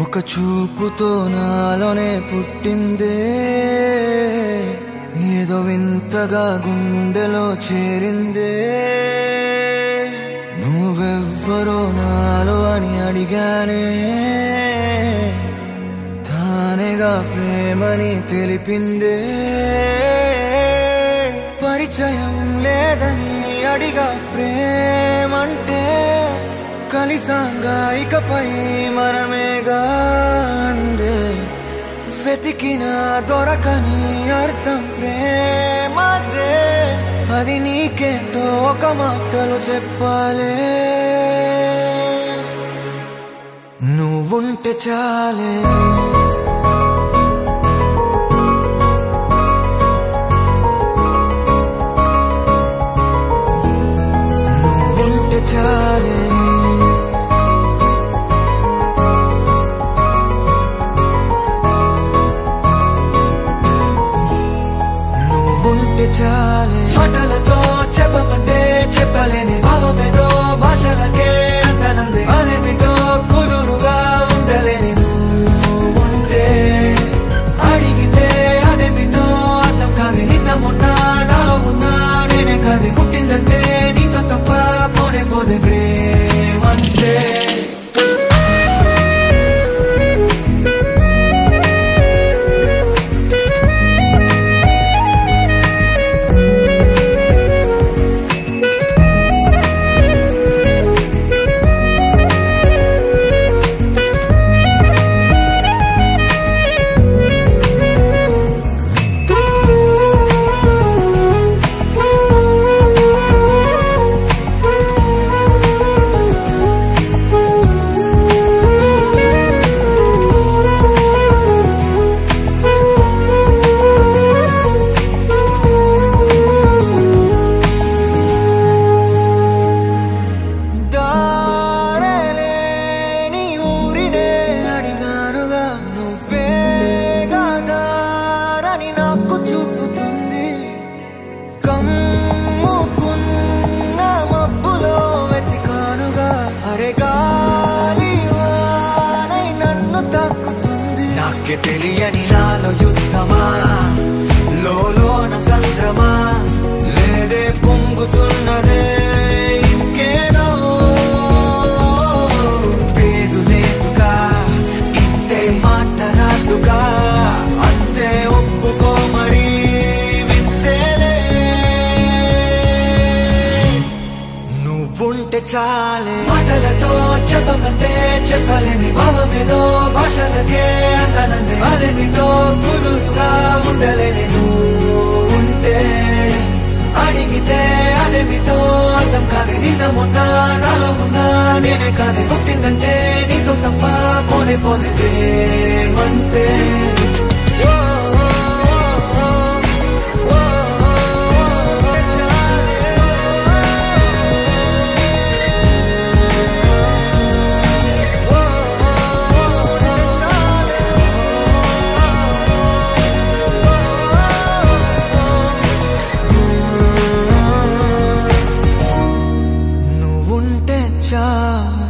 ఒక చూపుతో నాలోనే పుట్టిందే ఏదో వింతగా గుండెలో చేరిందే నువ్వెవ్వరో నాలో అని అడిగానే తానేగా ప్రేమని తెలిపిందే పరిచయం లేదని అడిగా ప్రేమంటే కలిసాంగా ఇకపై మనమేగా అందే వెతికిన దొరకని అర్థం ప్రేమదే అది నీకేంటో ఒక మాటలో చెప్పాలే నువ్వుంటే చాలే నువ్వుంటే చాలే చాలే మాటలతో చెప్పమంటే చెప్పలేని భావమేదో భాషలకే అందనంది అదేమిటో కుదురుగా ఉండలేని ఉంటే అడిగితే అదేమిటో అర్థం కాదు నిన్న మొన్న నాలో ఉన్నా నేనే కాదు పుట్టిందంటే నీతో తప్ప పోనే పోదే ప్రేమంతే తెలియని నాలో యుద్ధమా లోన సంద్రమా లేదే పొంగుతున్నదే ఇంకేదో పేరు లేదుగా ఇంతే మాట్లాడుగా అంతే ఒప్పుకో మరి వింతేలే నువ్వుంటే చాలే మాటలతో చెప్పమంటే చెప్పలేని భావమేదో భాషలకే అందనంది అదేమిటో కుదురుగా ఉండలేని ఉంటే అడిగితే అదేమిటో అర్థం కాదు నిన్న మొన్న నాలో ఉన్నా నేనే కాదు పుట్టిందంటే నీతో తప్ప పోనే పోదే ప్రేమంతే చాలే